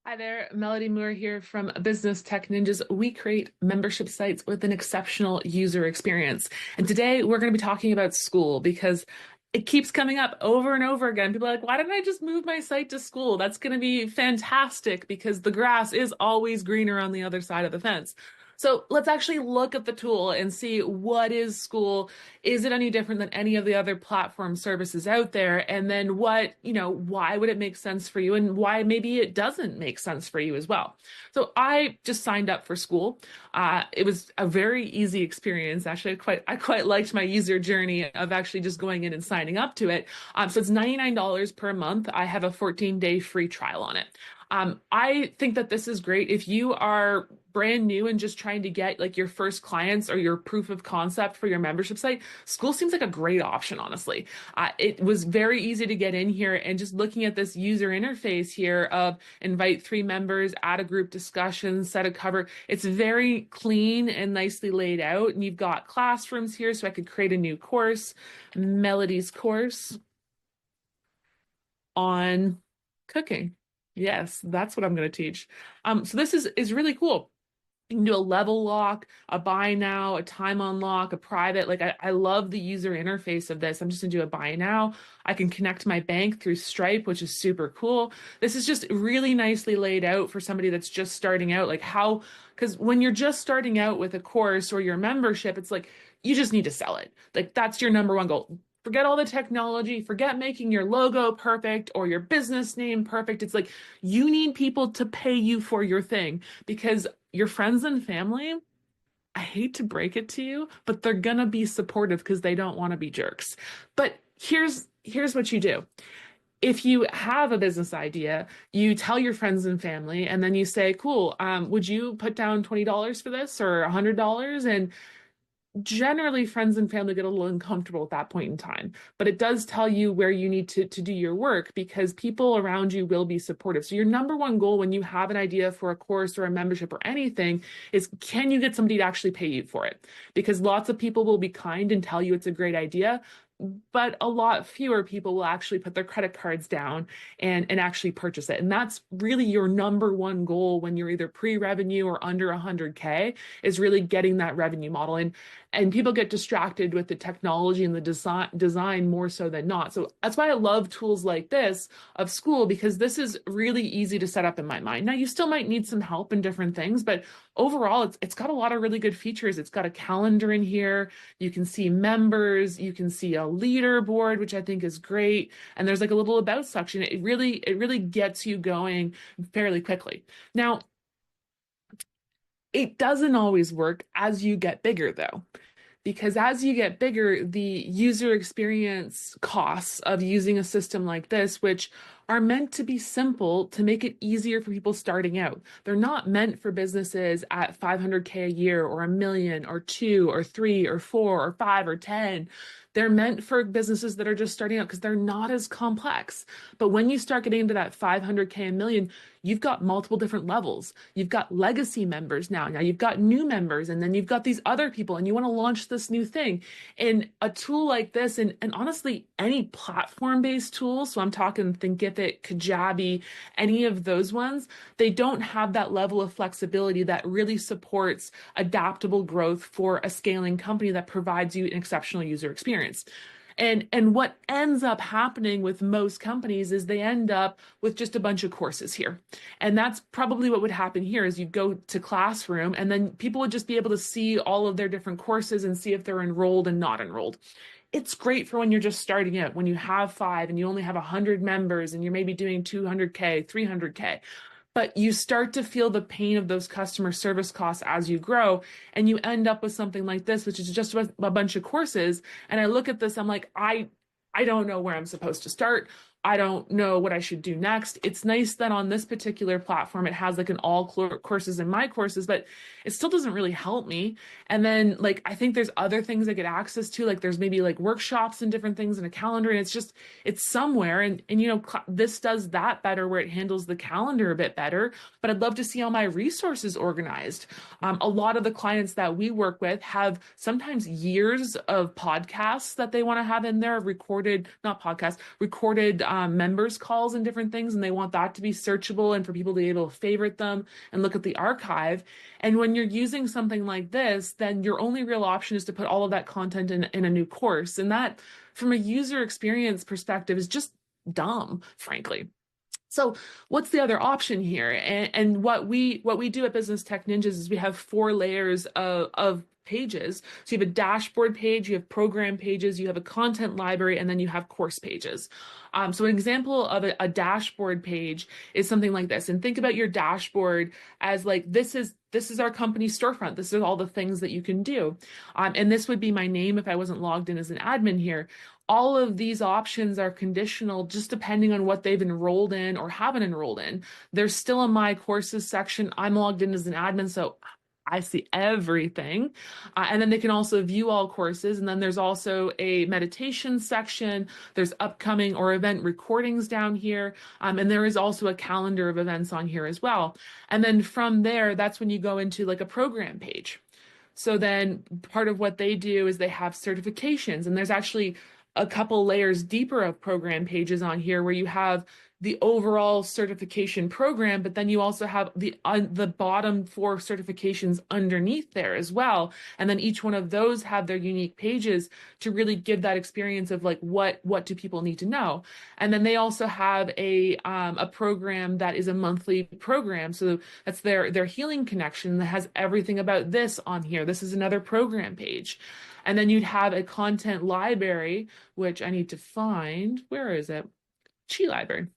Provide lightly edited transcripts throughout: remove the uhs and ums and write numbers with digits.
Hi there, Melodie Moore here from Business Tech Ninjas. We create membership sites with an exceptional user experience. And today we're going to be talking about Skool because it keeps coming up over and over again. People are like, why didn't I just move my site to Skool? That's going to be fantastic because the grass is always greener on the other side of the fence. So let's actually look at the tool and see what is Skool. Is it any different than any of the other platform services out there? And then why would it make sense for you and why maybe it doesn't make sense for you as well? So I just signed up for Skool. It was a very easy experience. Actually, I quite liked my user journey of actually just going in and signing up to it. So it's $99 per month. I have a 14-day free trial on it. I think that this is great if you are brand new and just trying to get like your first clients or your proof of concept for your membership site. Skool seems like a great option, honestly. It was very easy to get in here, and just looking at this user interface here of invite 3 members, add a group discussion, set a cover. It's very clean and nicely laid out. And you've got classrooms here, so I could create a new course, Melodie's course on cooking. Yes, that's what I'm going to teach. So this is really cool. You can do a level lock, a buy now, a time unlock, a private. Like I love the user interface of this. I'm just gonna do a buy now. I can connect my bank through Stripe, which is super cool. This is just really nicely laid out for somebody that's just starting out. Because when you're just starting out with a course or your membership, it's like you just need to sell it. Like that's your number one goal. Forget all the technology, forget making your logo perfect or your business name perfect. It's like you need people to pay you for your thing because your friends and family, I hate to break it to you, but they're gonna be supportive because they don't want to be jerks. But here's what you do. If you have a business idea, you tell your friends and family, and then you say, cool, would you put down $20 for this or $100? And generally friends and family get a little uncomfortable at that point in time, but it does tell you where you need to do your work because people around you will be supportive. So your number one goal when you have an idea for a course or a membership or anything is, can you get somebody to actually pay you for it? Because lots of people will be kind and tell you it's a great idea, but a lot fewer people will actually put their credit cards down and actually purchase it. And that's really your number one goal when you're either pre-revenue or under 100K, is really getting that revenue model. And people get distracted with the technology and the design more so than not. So that's why I love tools like this of Skool, because this is really easy to set up in my mind. Now you still might need some help in different things, but overall it's got a lot of really good features. It's got a calendar in here. You can see members, you can see a leaderboard, which I think is great. And there's like a little about section. It really gets you going fairly quickly. Now, it doesn't always work as you get bigger though, because as you get bigger, the user experience costs of using a system like this, which are meant to be simple to make it easier for people starting out. They're not meant for businesses at 500K a year or a million or two or three or four or five or 10. They're meant for businesses that are just starting out because they're not as complex. But when you start getting into that 500K a million, you've got multiple different levels. You've got legacy members now. Now you've got new members, and then you've got these other people, and you want to launch this new thing. And a tool like this, and honestly, any platform-based tool, so I'm talking Thinkific, Kajabi, any of those ones, they don't have that level of flexibility that really supports adaptable growth for a scaling company that provides you an exceptional user experience. And what ends up happening with most companies is they end up with just a bunch of courses here. And that's probably what would happen here is you go to Classroom, and then people would just be able to see all of their different courses and see if they're enrolled and not enrolled. It's great for when you're just starting out, when you have 5 and you only have 100 members and you're maybe doing 200K, 300K. But you start to feel the pain of those customer service costs as you grow, and you end up with something like this, which is just a bunch of courses. And I look at this, I'm like, I don't know where I'm supposed to start. I don't know what I should do next. It's nice that on this particular platform, it has like an all courses in my courses, but it still doesn't really help me. And then like, I think there's other things I get access to, like there's maybe like workshops and different things in a calendar, and it's somewhere. And this does that better where it handles the calendar a bit better, but I'd love to see all my resources organized. A lot of the clients that we work with have sometimes years of podcasts that they want to have in there, recorded, not podcasts, recorded members calls and different things, and they want that to be searchable and for people to be able to favorite them and look at the archive. And when you're using something like this, then your only real option is to put all of that content in a new course. And that, from a user experience perspective, is just dumb, frankly. So what's the other option here? And what we do at Business Tech Ninjas is we have 4 layers of pages. So you have a dashboard page, you have program pages, you have a content library, and then you have course pages. So an example of a dashboard page is something like this. And think about your dashboard as like, this is our company storefront. This is all the things that you can do. And this would be my name if I wasn't logged in as an admin here. All of these options are conditional just depending on what they've enrolled in or haven't enrolled in. There's still a My Courses section. I'm logged in as an admin, so I see everything. And then they can also view all courses. And then there's also a meditation section. There's upcoming or event recordings down here. And there is also a calendar of events on here as well. And then from there, that's when you go into like a program page. So then part of what they do is they have certifications, and there's actually a couple layers deeper of program pages on here where you have the overall certification program, but then you also have the bottom 4 certifications underneath there as well. And then each one of those have their unique pages to really give that experience of like, what do people need to know? And then they also have a program that is a monthly program. So that's their healing connection that has everything about this on here. This is another program page. And then you'd have a content library, which I need to find. Where is it? Chi library.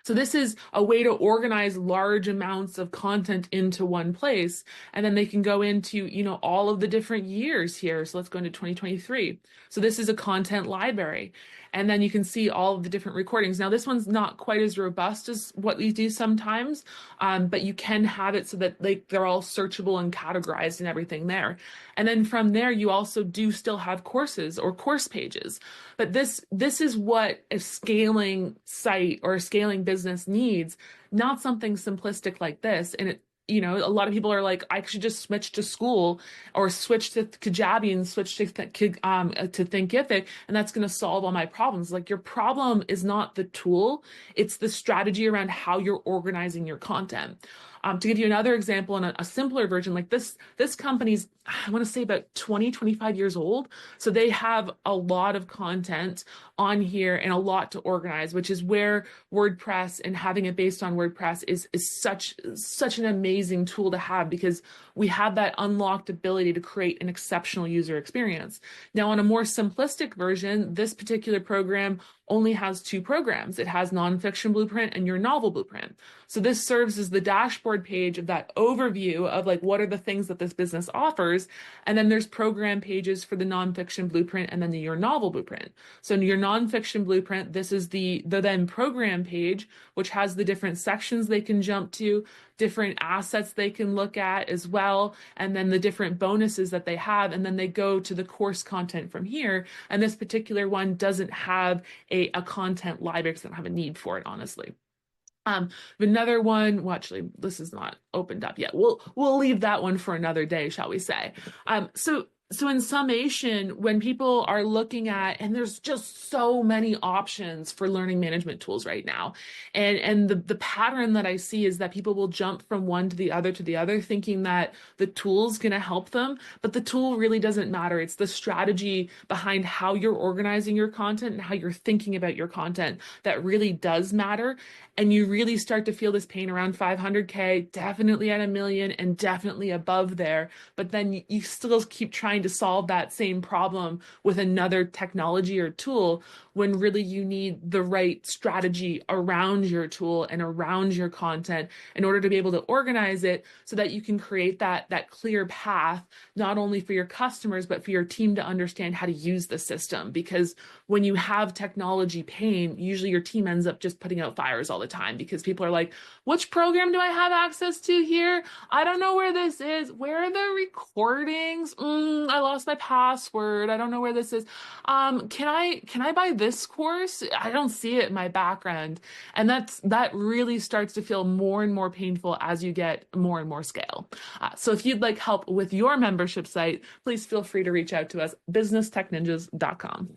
So this is a way to organize large amounts of content into one place. And then they can go into, all of the different years here. So let's go into 2023. So this is a content library. And then you can see all of the different recordings. Now, this one's not quite as robust as what we do sometimes, but you can have it so that they're all searchable and categorized and everything there. And then from there, you also do still have courses or course pages. But this is what a scaling site or a scaling business needs, not something simplistic like this. And a lot of people are like, I should just switch to Skool or switch to Kajabi and switch to Thinkific, and that's going to solve all my problems. Like, your problem is not the tool, it's the strategy around how you're organizing your content. To give you another example and a simpler version, like this company's, I want to say about 20, 25 years old. So they have a lot of content on here and a lot to organize, which is where WordPress and having it based on WordPress is such an amazing tool to have, because we have that unlocked ability to create an exceptional user experience. Now, on a more simplistic version, this particular program only has 2 programs. It has Nonfiction Blueprint and Your Novel Blueprint. So this serves as the dashboard page of that overview of like, what are the things that this business offers? And then there's program pages for the Nonfiction Blueprint and then the Your Novel Blueprint. So in Your Nonfiction Blueprint, this is the then program page, which has the different sections they can jump to, different assets they can look at as well, and then the different bonuses that they have, and then they go to the course content from here. And this particular one doesn't have a content library because they don't have a need for it, honestly. Another one, well, actually, this is not opened up yet. We'll leave that one for another day, shall we say. So in summation, when people are looking at, and there's just so many options for learning management tools right now, and the pattern that I see is that people will jump from one to the other, thinking that the tool's going to help them, but the tool really doesn't matter. It's the strategy behind how you're organizing your content and how you're thinking about your content that really does matter. And you really start to feel this pain around 500K, definitely at 1 million, and definitely above there. But then you still keep trying to solve that same problem with another technology or tool, when really you need the right strategy around your tool and around your content in order to be able to organize it so that you can create that clear path, not only for your customers, but for your team to understand how to use the system. Because when you have technology pain, usually your team ends up just putting out fires all the time, because people are like, which program do I have access to here? I don't know where this is. Where are the recordings? I lost my password. I don't know where this is. Can I buy this course? I don't see it in my background. And that really starts to feel more and more painful as you get more and more scale. So if you'd like help with your membership site, please feel free to reach out to us, businesstechninjas.com.